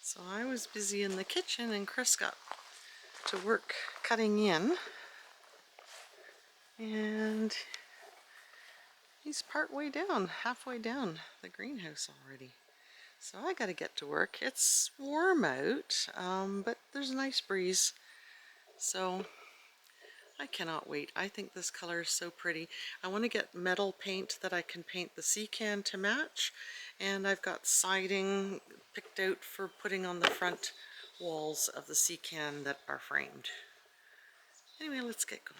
So I was busy in the kitchen and Chris got to work cutting in, and he's halfway down the greenhouse already. So I gotta get to work. It's warm out, but there's a nice breeze. So I cannot wait. I think this color is so pretty. I want to get metal paint that I can paint the sea can to match, and I've got siding picked out for putting on the front walls of the sea can that are framed. Anyway, let's get going.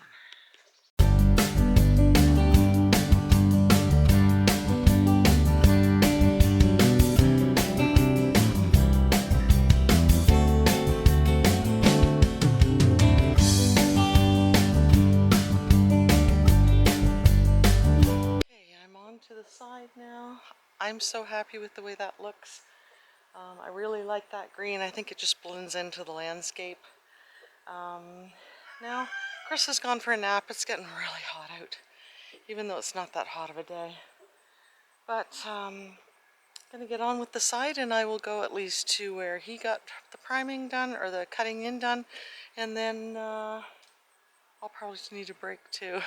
To the side now. I'm so happy with the way that looks. I really like that green. I think it just blends into the landscape. Now, Chris has gone for a nap. It's getting really hot out, even though it's not that hot of a day. But I'm gonna get on with the side, and I will go at least to where he got the priming done or the cutting in done, and then I'll probably just need a break too.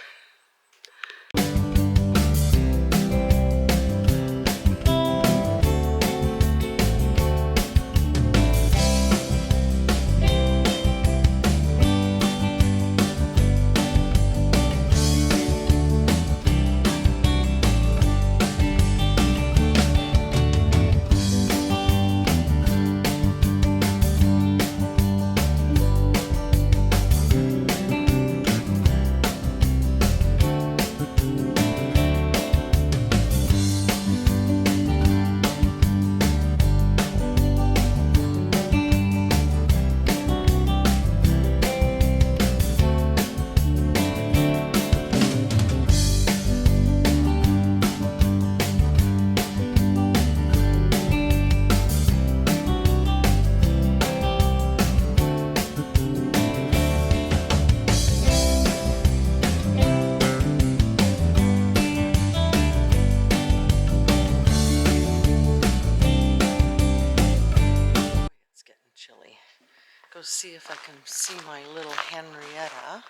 Go see if I can see my little Henrietta.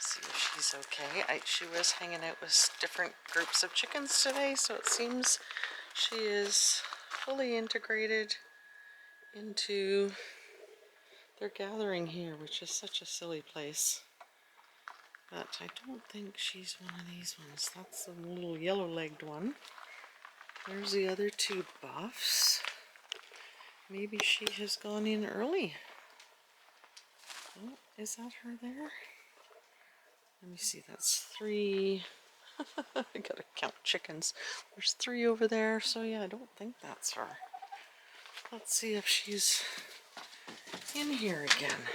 See if she's okay. She was hanging out with different groups of chickens today, so it seems she is fully integrated into their gathering here, which is such a silly place. But I don't think she's one of these ones. That's the little yellow-legged one. There's the other two buffs. Maybe she has gone in early. Oh, is that her there? Let me see, that's 3. I gotta count chickens. There's 3 over there, so yeah, I don't think that's her. Let's see if she's in here again.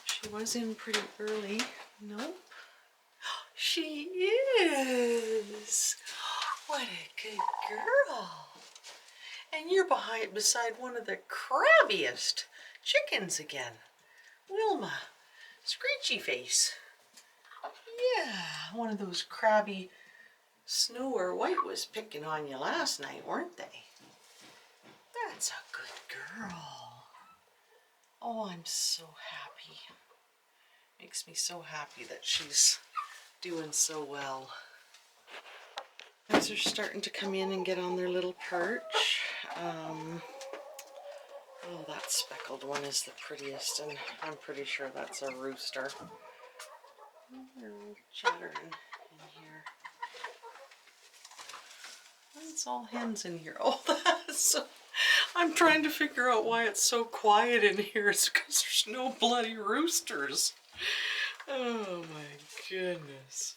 She was in pretty early. Nope. She is! What a good girl! And you're beside one of the crabbiest chickens again. Wilma, Screechy Face. Yeah, one of those crabby Snow or White was picking on you last night, weren't they? That's a good girl. Oh, I'm so happy. Makes me so happy that she's doing so well. Guys are starting to come in and get on their little perch. Oh, that speckled one is the prettiest, and I'm pretty sure that's a rooster. They're all chattering in here. It's all hens in here. Oh, that's so... I'm trying to figure out why it's so quiet in here. It's because there's no bloody roosters. Oh my goodness.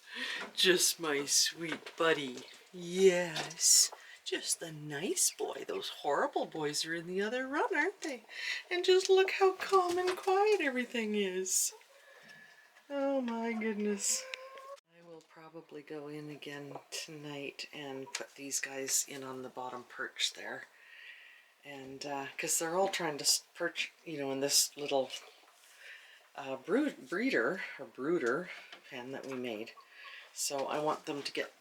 Just my sweet buddy. Yes. Just the nice boy. Those horrible boys are in the other run, aren't they? And just look how calm and quiet everything is. Oh my goodness. I will probably go in again tonight and put these guys in on the bottom perch there. And because they're all trying to perch, you know, in this little brooder pen that we made. So I want them to get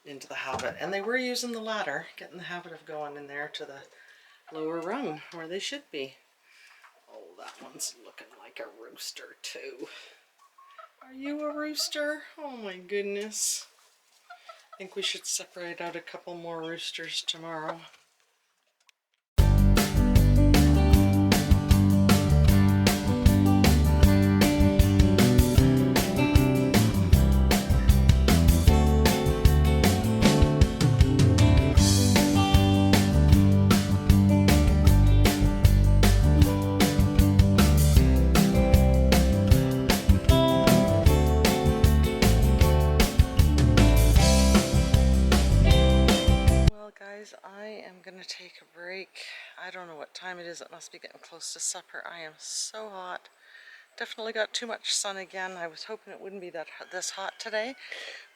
into the habit, and they were using the ladder, getting the habit of going in there to the lower rung where they should be. Oh, that one's looking like a rooster too. Are you a rooster? Oh my goodness. I think we should separate out a couple more roosters tomorrow. Guys, I am gonna take a break. I don't know what time it is. It must be getting close to supper. I am so hot. Definitely got too much sun again. I was hoping it wouldn't be this hot today,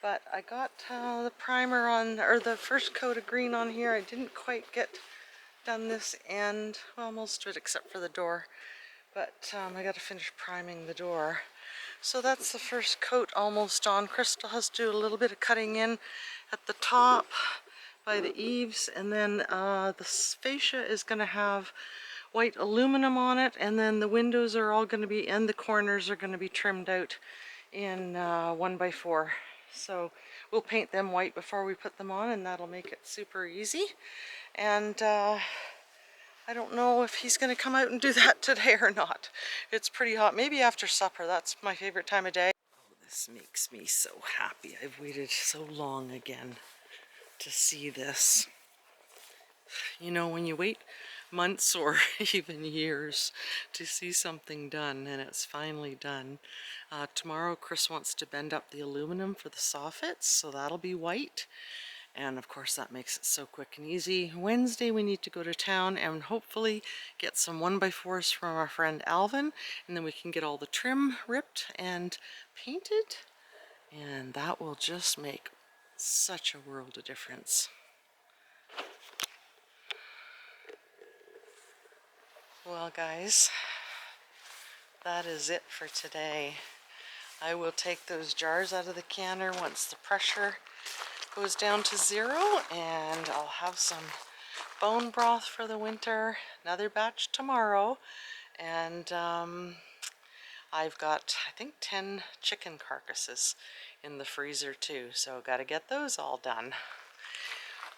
but I got the primer on, or the first coat of green on here. I didn't quite get done this end, well, most of it except for the door, but I got to finish priming the door. So that's the first coat almost on. Crystal has to do a little bit of cutting in at the top by the eaves, and then the fascia is going to have white aluminum on it, and then the windows are all going to be, and the corners are going to be trimmed out in 1x4. So we'll paint them white before we put them on, and that'll make it super easy. And I don't know if he's going to come out and do that today or not. It's pretty hot. Maybe after supper. That's my favorite time of day. Oh, this makes me so happy. I've waited so long again to see this. You know, when you wait months or even years to see something done, and it's finally done. Tomorrow Chris wants to bend up the aluminum for the soffits, so that'll be white. And of course that makes it so quick and easy. Wednesday we need to go to town and hopefully get some 1x4s from our friend Alvin, and then we can get all the trim ripped and painted, and that will just make such a world of difference. Well guys, that is it for today. I will take those jars out of the canner once the pressure goes down to 0, and I'll have some bone broth for the winter, another batch tomorrow, and I've got, I think, 10 chicken carcasses in the freezer too, so got to get those all done.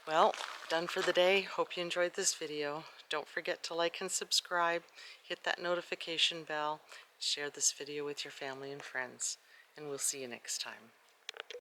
Well, done for the day. Hope you enjoyed this video. Don't forget to like and subscribe, hit that notification bell, share this video with your family and friends, and we'll see you next time.